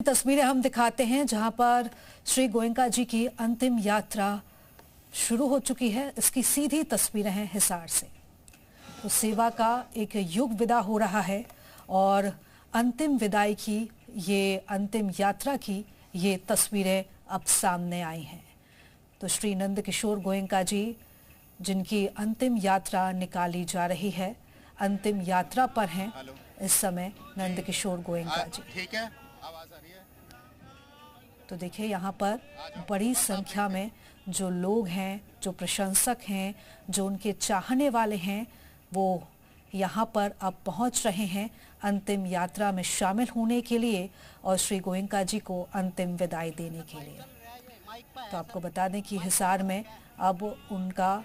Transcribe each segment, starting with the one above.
तस्वीरें हम दिखाते हैं जहां पर श्री गोयनका जी की अंतिम यात्रा शुरू हो चुकी है। इसकी सीधी तस्वीरें हैं हिसार से। तो सेवा का एक युग विदा हो रहा है और अंतिम विदाई की ये अंतिम यात्रा की ये तस्वीरें अब सामने आई हैं। तो श्री नंद किशोर गोयनका जी जिनकी अंतिम यात्रा निकाली जा रही है, अंतिम यात्रा पर हैं इस समय नंद किशोर गोयनका जी। ठीक है, आवाज आ रही है। तो देखिए यहाँ पर बड़ी संख्या में जो लोग हैं, जो प्रशंसक हैं, जो उनके चाहने वाले हैं, वो यहाँ पर अब पहुँच रहे हैं अंतिम यात्रा में शामिल होने के लिए और श्री गोयनका जी को अंतिम विदाई देने के लिए। तो आपको बता दें कि हिसार में अब उनका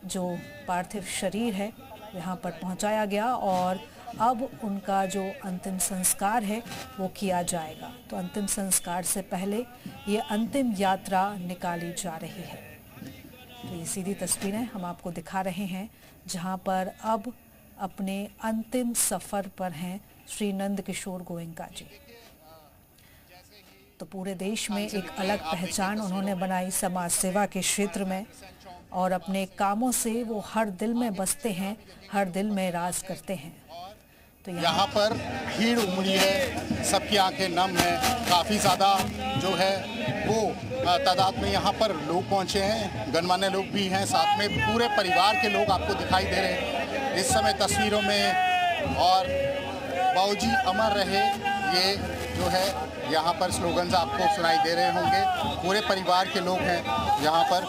जो पार्थिव शरीर है यहाँ पर पहुँचाया गया और अब उनका जो अंतिम संस्कार है वो किया जाएगा। तो अंतिम संस्कार से पहले ये अंतिम यात्रा निकाली जा रही है। तो ये सीधी तस्वीरें हम आपको दिखा रहे हैं जहां पर अब अपने अंतिम सफर पर हैं श्री नंद किशोर गोयनका जी। तो पूरे देश में एक अलग पहचान उन्होंने बनाई समाज सेवा के क्षेत्र में और अपने कामों से वो हर दिल में बसते हैं, हर दिल में राज करते हैं। तो यहाँ पर भीड़ उमड़ी है, सबकी आंखें नम है, काफ़ी ज़्यादा जो है वो तादाद में यहाँ पर लोग पहुँचे हैं, गणमान्य लोग भी हैं, साथ में पूरे परिवार के लोग आपको दिखाई दे रहे हैं इस समय तस्वीरों में। और बाबूजी अमर रहे ये जो है यहाँ पर स्लोगन्स आपको सुनाई दे रहे होंगे। पूरे परिवार के लोग हैं यहाँ पर,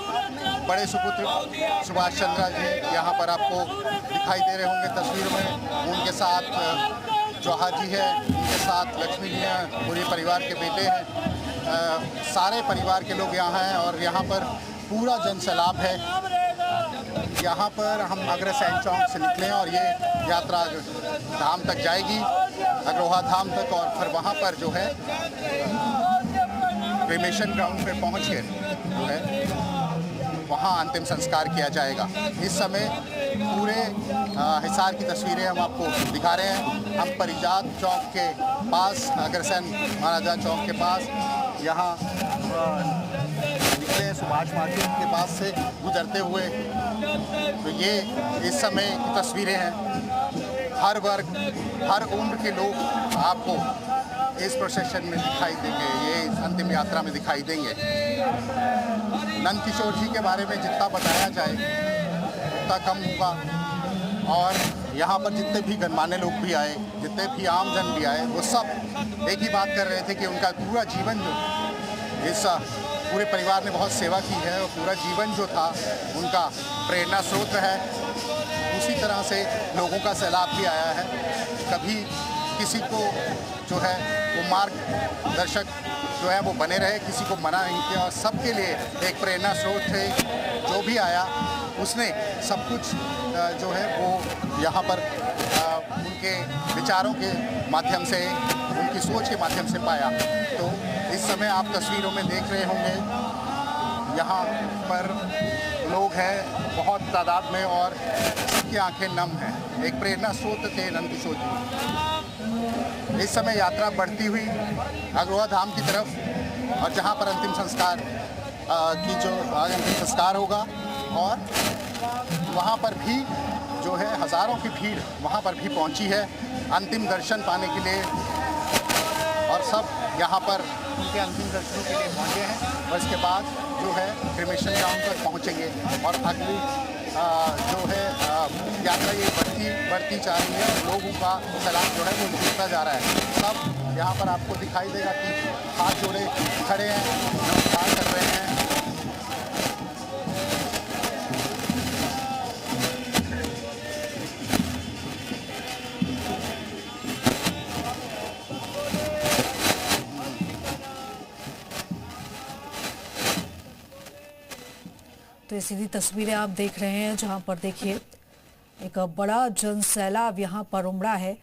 बड़े सुपुत्र सुभाष चंद्र जी यहाँ पर आपको दिखाई दे रहे होंगे तस्वीरों में। उनके साथ जौहर जी है, उनके साथ लक्ष्मी जी हैं, पूरे परिवार के बेटे हैं, सारे परिवार के लोग यहाँ हैं और यहाँ पर पूरा जनसैलाब है। यहाँ पर हम अग्रसेन चौक से निकले और ये यात्रा धाम तक जाएगी, अग्रोहा धाम तक, और फिर वहाँ पर जो है क्रेमेशन ग्राउंड पे पहुँच के जो है वहाँ अंतिम संस्कार किया जाएगा। इस समय पूरे हिसार की तस्वीरें हम आपको दिखा रहे हैं। हम परिजात चौक के पास, अग्रसेन महाराजा चौक के पास यहाँ निकले सुभाष मार्केट के पास से गुजरते हुए। तो ये इस समय की तस्वीरें हैं। हर वर्ग, हर उम्र के लोग आपको इस प्रोसेशन में दिखाई देंगे, ये अंतिम यात्रा में दिखाई देंगे। नंद किशोर जी के बारे में जितना बताया जाए उतना कम होगा। और यहाँ पर जितने भी गणमान्य लोग भी आए, जितने भी आम जन भी आए, वो सब एक ही बात कर रहे थे कि उनका पूरा जीवन जो इस पूरे परिवार ने बहुत सेवा की है और पूरा जीवन जो था उनका प्रेरणा स्रोत है। उसी तरह से लोगों का सैलाब भी आया है। कभी किसी को जो है वो मार्गदर्शक जो है वो बने रहे, किसी को मना नहीं किया और सबके लिए एक प्रेरणा स्रोत थे। जो भी आया उसने सब कुछ जो है वो यहाँ पर उनके विचारों के माध्यम से, उनकी सोच के माध्यम से पाया। तो इस समय आप तस्वीरों में देख रहे होंगे यहाँ पर लोग हैं बहुत तादाद में और सबकी आंखें नम हैं। एक प्रेरणा स्रोत थे नंद किशोर जी। इस समय यात्रा बढ़ती हुई अग्रोहा धाम की तरफ और जहाँ पर अंतिम संस्कार की जो अंतिम संस्कार होगा, और वहाँ पर भी जो है हज़ारों की भीड़ वहाँ पर भी पहुँची है अंतिम दर्शन पाने के लिए। और सब यहाँ पर उनके अंतिम दर्शनों के लिए पहुँचे हैं और इसके बाद जो है क्रेमेशन ग्राउंड तक पहुँचेंगे और अगली जो है यात्रा ये बढ़ती जा रही है। लोगों का सैलाब जो है वो जुड़ता जा रहा है। सब यहाँ पर आपको दिखाई देगा कि हाथ जोड़े खड़े हैं, नमस्कार कर रहे हैं। तो ये सीधी तस्वीरें आप देख रहे हैं जहां पर देखिए एक बड़ा जनसैलाब यहाँ पर उमड़ा है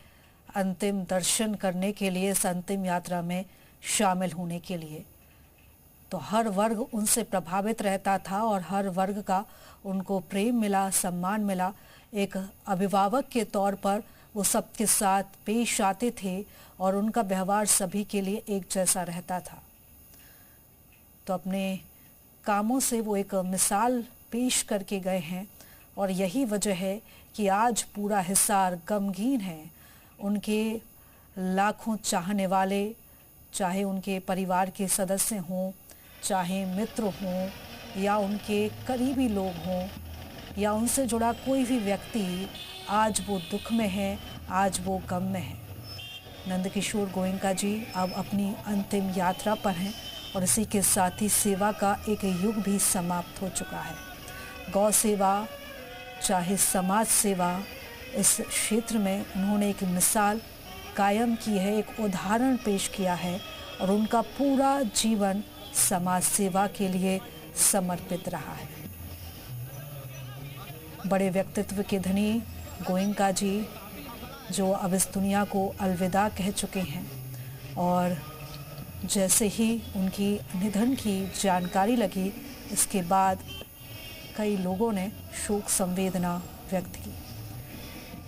अंतिम दर्शन करने के लिए, इस अंतिम यात्रा में शामिल होने के लिए। तो हर वर्ग उनसे प्रभावित रहता था और हर वर्ग का उनको प्रेम मिला, सम्मान मिला। एक अभिभावक के तौर पर वो सबके साथ पेश आते थे और उनका व्यवहार सभी के लिए एक जैसा रहता था। तो अपने कामों से वो एक मिसाल पेश करके गए हैं और यही वजह है कि आज पूरा हिसार गमगीन है। उनके लाखों चाहने वाले, चाहे उनके परिवार के सदस्य हों, चाहे मित्र हों या उनके करीबी लोग हों या उनसे जुड़ा कोई भी व्यक्ति, आज वो दुख में है, आज वो गम में है। नंदकिशोर गोयनका जी अब अपनी अंतिम यात्रा पर हैं और इसी के साथ ही सेवा का एक युग भी समाप्त हो चुका है। गौ सेवा चाहे समाज सेवा, इस क्षेत्र में उन्होंने एक मिसाल कायम की है, एक उदाहरण पेश किया है और उनका पूरा जीवन समाज सेवा के लिए समर्पित रहा है। बड़े व्यक्तित्व के धनी गोयनका जी जो अब इस दुनिया को अलविदा कह चुके हैं और जैसे ही उनकी निधन की जानकारी लगी, इसके बाद कई लोगों ने शोक संवेदना व्यक्त की।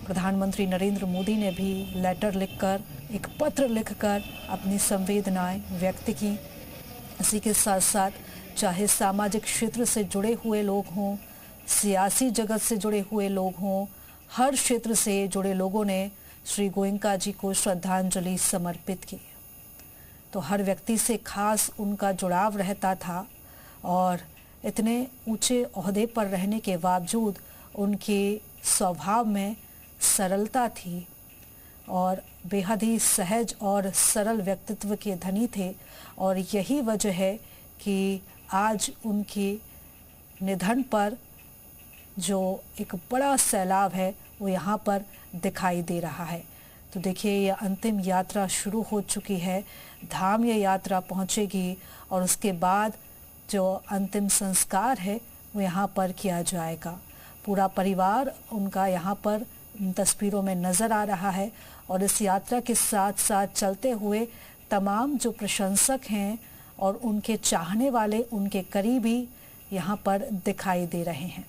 प्रधानमंत्री नरेंद्र मोदी ने भी लेटर लिखकर, एक पत्र लिखकर अपनी संवेदनाएं व्यक्त की। इसी के साथ साथ चाहे सामाजिक क्षेत्र से जुड़े हुए लोग हों, सियासी जगत से जुड़े हुए लोग हों, हर क्षेत्र से जुड़े लोगों ने श्री गोयनका जी को श्रद्धांजलि समर्पित की। तो हर व्यक्ति से खास उनका जुड़ाव रहता था और इतने ऊंचे ओहदे पर रहने के बावजूद उनके स्वभाव में सरलता थी और बेहद ही सहज और सरल व्यक्तित्व के धनी थे और यही वजह है कि आज उनके निधन पर जो एक बड़ा सैलाब है वो यहाँ पर दिखाई दे रहा है। तो देखिए, यह अंतिम यात्रा शुरू हो चुकी है, धाम ये यात्रा पहुँचेगी और उसके बाद जो अंतिम संस्कार है वो यहाँ पर किया जाएगा। पूरा परिवार उनका यहाँ पर तस्वीरों में नज़र आ रहा है और इस यात्रा के साथ साथ चलते हुए तमाम जो प्रशंसक हैं और उनके चाहने वाले, उनके करीबी यहाँ पर दिखाई दे रहे हैं।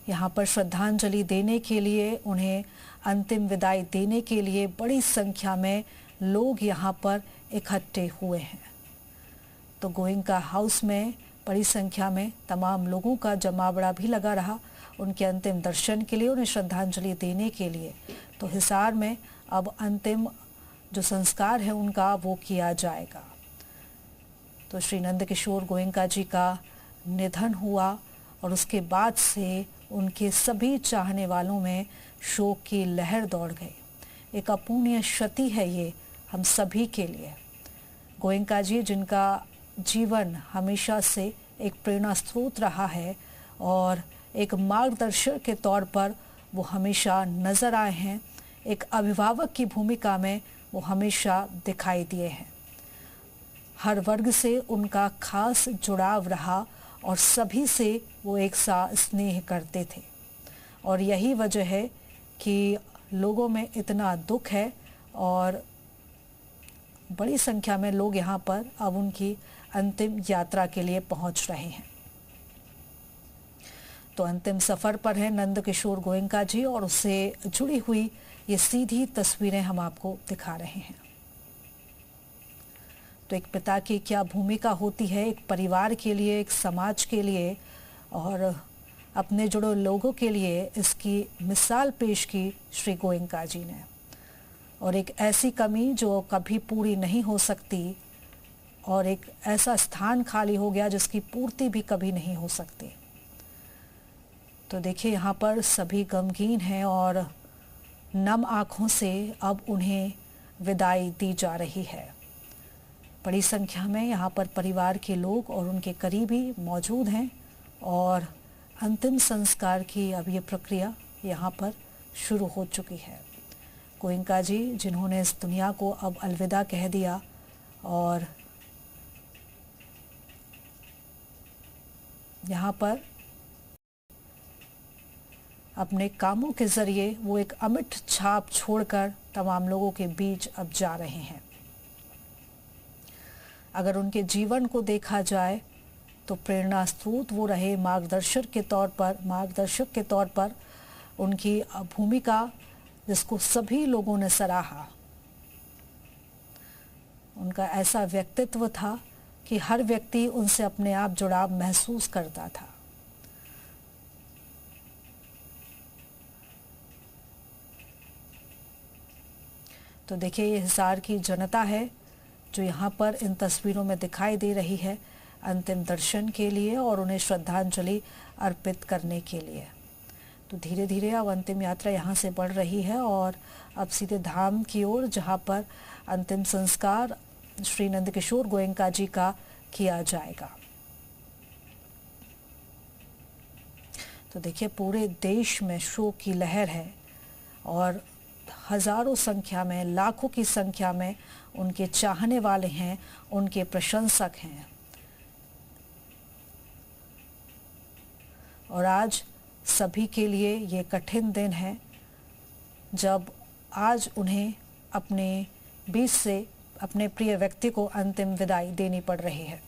यहाँ पर श्रद्धांजलि देने के लिए, उन्हें अंतिम विदाई देने के लिए बड़ी संख्या में लोग यहाँ पर इकट्ठे हुए हैं। तो गोयनका हाउस में बड़ी संख्या में तमाम लोगों का जमावड़ा भी लगा रहा उनके अंतिम दर्शन के लिए, उन्हें श्रद्धांजलि देने के लिए। तो हिसार में अब अंतिम जो संस्कार है उनका वो किया जाएगा। तो श्री नंदकिशोर गोयनका जी का निधन हुआ और उसके बाद से उनके सभी चाहने वालों में शोक की लहर दौड़ गई। एक अपूर्णीय क्षति है ये हम सभी के लिए। गोयनका जी जिनका जीवन हमेशा से एक प्रेरणा स्रोत रहा है और एक मार्गदर्शक के तौर पर वो हमेशा नज़र आए हैं, एक अभिभावक की भूमिका में वो हमेशा दिखाई दिए हैं। हर वर्ग से उनका खास जुड़ाव रहा और सभी से वो एक सा स्नेह करते थे और यही वजह है कि लोगों में इतना दुख है और बड़ी संख्या में लोग यहाँ पर अब उनकी अंतिम यात्रा के लिए पहुँच रहे हैं। तो अंतिम सफ़र पर है नंदकिशोर गोयनका जी और उससे जुड़ी हुई ये सीधी तस्वीरें हम आपको दिखा रहे हैं। तो एक पिता की क्या भूमिका होती है एक परिवार के लिए, एक समाज के लिए और अपने जुड़े लोगों के लिए, इसकी मिसाल पेश की श्री गोयनका जी ने। और एक ऐसी कमी जो कभी पूरी नहीं हो सकती और एक ऐसा स्थान खाली हो गया जिसकी पूर्ति भी कभी नहीं हो सकती। तो देखिए, यहाँ पर सभी गमगीन हैं और नम आँखों से अब उन्हें विदाई दी जा रही है। बड़ी संख्या में यहाँ पर परिवार के लोग और उनके करीबी मौजूद हैं और अंतिम संस्कार की अब ये प्रक्रिया यहाँ पर शुरू हो चुकी है। गोयनका जी जिन्होंने इस दुनिया को अब अलविदा कह दिया और यहाँ पर अपने कामों के ज़रिए वो एक अमिट छाप छोड़कर तमाम लोगों के बीच अब जा रहे हैं। अगर उनके जीवन को देखा जाए तो प्रेरणा स्रोत वो रहे, मार्गदर्शक के तौर पर उनकी भूमिका जिसको सभी लोगों ने सराहा। उनका ऐसा व्यक्तित्व था कि हर व्यक्ति उनसे अपने आप जुड़ाव महसूस करता था। तो देखिए, ये हिसार की जनता है जो यहाँ पर इन तस्वीरों में दिखाई दे रही है अंतिम दर्शन के लिए और उन्हें श्रद्धांजलि अर्पित करने के लिए। तो धीरे धीरे अब अंतिम यात्रा यहाँ से बढ़ रही है और अब सीधे धाम की ओर, जहाँ पर अंतिम संस्कार श्री नंदकिशोर गोयनका जी का किया जाएगा। तो देखिए, पूरे देश में शोक की लहर है और हजारों संख्या में, लाखों की संख्या में उनके चाहने वाले हैं, उनके प्रशंसक हैं। और आज सभी के लिए ये कठिन दिन है जब आज उन्हें अपने बीच से अपने प्रिय व्यक्ति को अंतिम विदाई देनी पड़ रही है।